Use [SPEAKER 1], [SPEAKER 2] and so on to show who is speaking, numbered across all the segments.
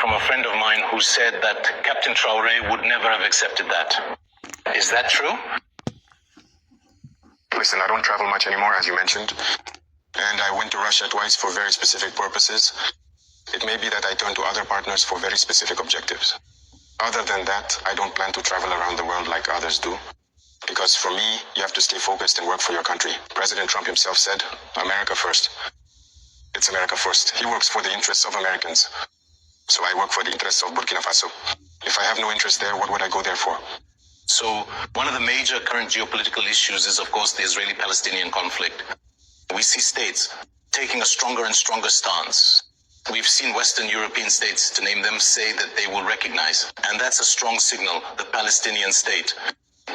[SPEAKER 1] from a friend of mine who said that Captain Traore would never have accepted that. Is that true?
[SPEAKER 2] Listen, I don't travel much anymore, as you mentioned. And I went to Russia twice for very specific purposes. It may be that I turn to other partners for very specific objectives. Other than that, I don't plan to travel around the world like others do. Because for me, you have to stay focused and work for your country. President Trump himself said, America first. It's America first. He works for the interests of Americans. So I work for the interests of Burkina Faso. If I have no interest there, what would I go there for?
[SPEAKER 1] So one of the major current geopolitical issues is, of course, the Israeli-Palestinian conflict. We see states taking a stronger and stronger stance. We've seen Western European states, to name them, say that they will recognize. And that's a strong signal, the Palestinian state.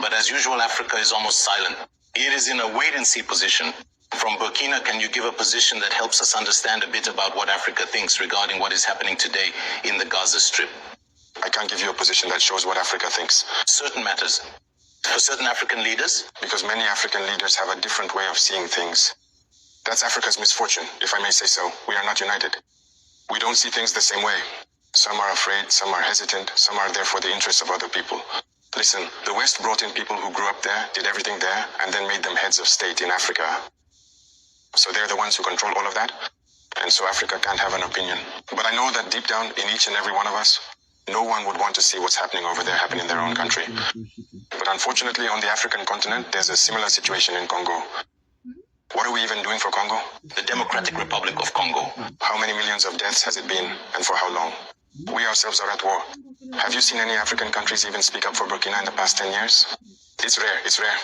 [SPEAKER 1] But as usual, Africa is almost silent. It is in a wait-and-see position. From Burkina, can you give a position that helps us understand a bit about what Africa thinks regarding what is happening today in the Gaza Strip?
[SPEAKER 2] I can't give you a position that shows what Africa thinks.
[SPEAKER 1] Certain matters. For certain African leaders?
[SPEAKER 2] Because many African leaders have a different way of seeing things. That's Africa's misfortune, if I may say so. We are not united. We don't see things the same way. Some are afraid, some are hesitant, some are there for the interests of other people. Listen, the West brought in people who grew up there, did everything there, and then made them heads of state in Africa. So they're the ones who control all of that, and so Africa can't have an opinion. But I know that deep down in each and every one of us, no one would want to see what's happening over there happen in their own country. But unfortunately, on the African continent, there's a similar situation in Congo. What are we even doing for Congo?
[SPEAKER 1] The Democratic Republic of Congo.
[SPEAKER 2] How many millions of deaths has it been, and for how long? We ourselves are at war. Have you seen any African countries even speak up for Burkina in the past 10 years? It's rare.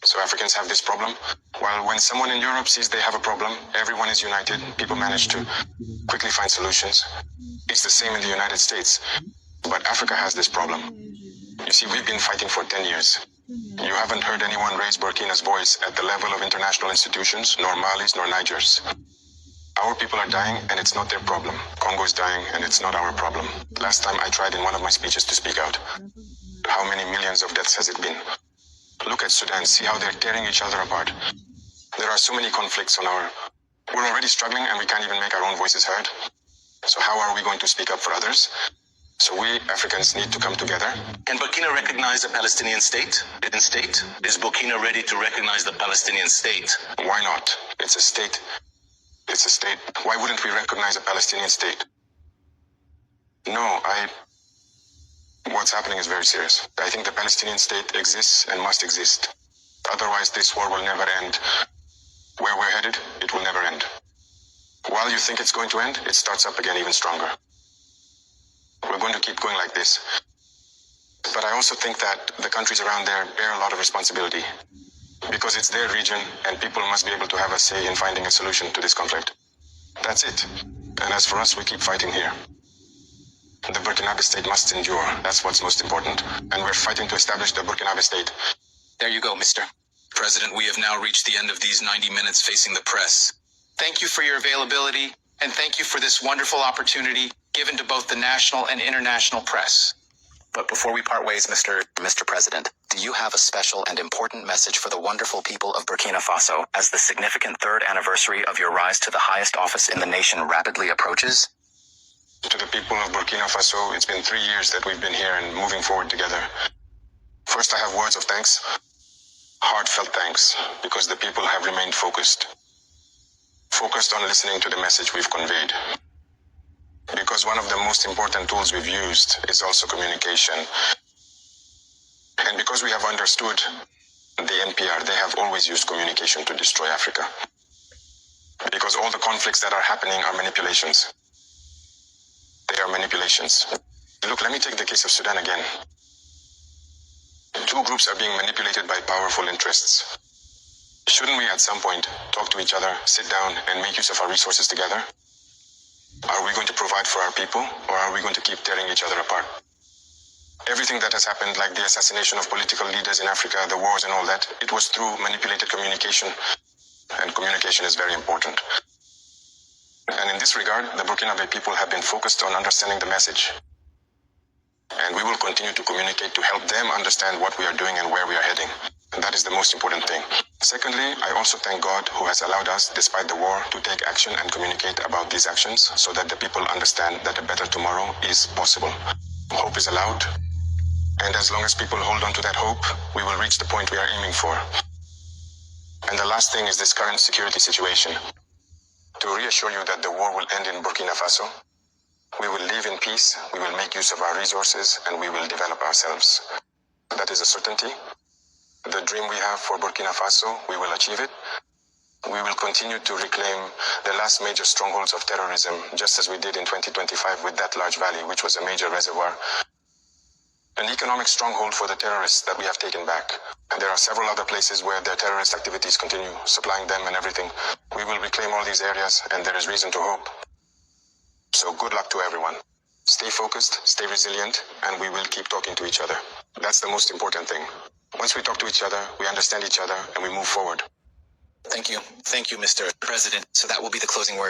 [SPEAKER 2] So Africans have this problem. While when someone in Europe sees they have a problem, everyone is united, people manage to quickly find solutions. It's the same in the United States. But Africa has this problem. You see, we've been fighting for 10 years. You haven't heard anyone raise Burkina's voice at the level of international institutions, nor Mali's, nor Niger's. Our people are dying, and it's not their problem. Congo is dying, and it's not our problem. Last time I tried in one of my speeches to speak out. How many millions of deaths has it been? Look at Sudan, see how they're tearing each other apart. There are so many conflicts on our... We're already struggling, and we can't even make our own voices heard. So how are we going to speak up for others? So we Africans need to come together.
[SPEAKER 1] Can Burkina recognize a Palestinian state? Is Burkina ready to recognize the Palestinian state?
[SPEAKER 2] Why not? It's a state. It's a state. Why wouldn't we recognize a Palestinian state? No, What's happening is very serious. I think the Palestinian state exists and must exist. Otherwise, this war will never end. Where we're headed, it will never end. While you think it's going to end, it starts up again even stronger. We're going to keep going like this. But I also think that the countries around there bear a lot of responsibility. Because it's their region, and people must be able to have a say in finding a solution to this conflict. That's it. And as for us, we keep fighting here. The Burkinabe state must endure. That's what's most important. And we're fighting to establish the Burkinabe state.
[SPEAKER 3] There you go, Mr. President. We have now reached the end of these 90 minutes facing the press. Thank you for your availability, and thank you for this wonderful opportunity given to both the national and international press. But before we part ways, Mr. President, do you have a special and important message for the wonderful people of Burkina Faso as the significant third anniversary of your rise to the highest office in the nation rapidly approaches?
[SPEAKER 2] To the people of Burkina Faso, it's been 3 years that we've been here and moving forward together. First, I have words of thanks, heartfelt thanks, because the people have remained focused on listening to the message we've conveyed. Because one of the most important tools we've used is also communication. And because we have understood the NPR, they have always used communication to destroy Africa. Because all the conflicts that are happening are manipulations. They are manipulations. Look, let me take the case of Sudan again. Two groups are being manipulated by powerful interests. Shouldn't we at some point talk to each other, sit down, and make use of our resources together? Are we going to provide for our people, or are we going to keep tearing each other apart? Everything that has happened, like the assassination of political leaders in Africa, the wars and all that, it was through manipulated communication, and communication is very important. And in this regard, the Burkinabe people have been focused on understanding the message. And we will continue to communicate to help them understand what we are doing and where we are heading. And that is the most important thing. Secondly, I also thank God who has allowed us, despite the war, to take action and communicate about these actions so that the people understand that a better tomorrow is possible. Hope is allowed. And as long as people hold on to that hope, we will reach the point we are aiming for. And the last thing is this current security situation. To reassure you that the war will end in Burkina Faso, we will live in peace, we will make use of our resources, and we will develop ourselves. That is a certainty. The dream we have for Burkina Faso, we will achieve it. We will continue to reclaim the last major strongholds of terrorism, just as we did in 2025 with that large valley, which was a major reservoir. An economic stronghold for the terrorists that we have taken back. And there are several other places where their terrorist activities continue, supplying them and everything. We will reclaim all these areas, and there is reason to hope. So good luck to everyone. Stay focused, stay resilient, and we will keep talking to each other. That's the most important thing. Once we talk to each other, we understand each other, and we move forward.
[SPEAKER 3] Thank you. Thank you, Mr. President. So that will be the closing word.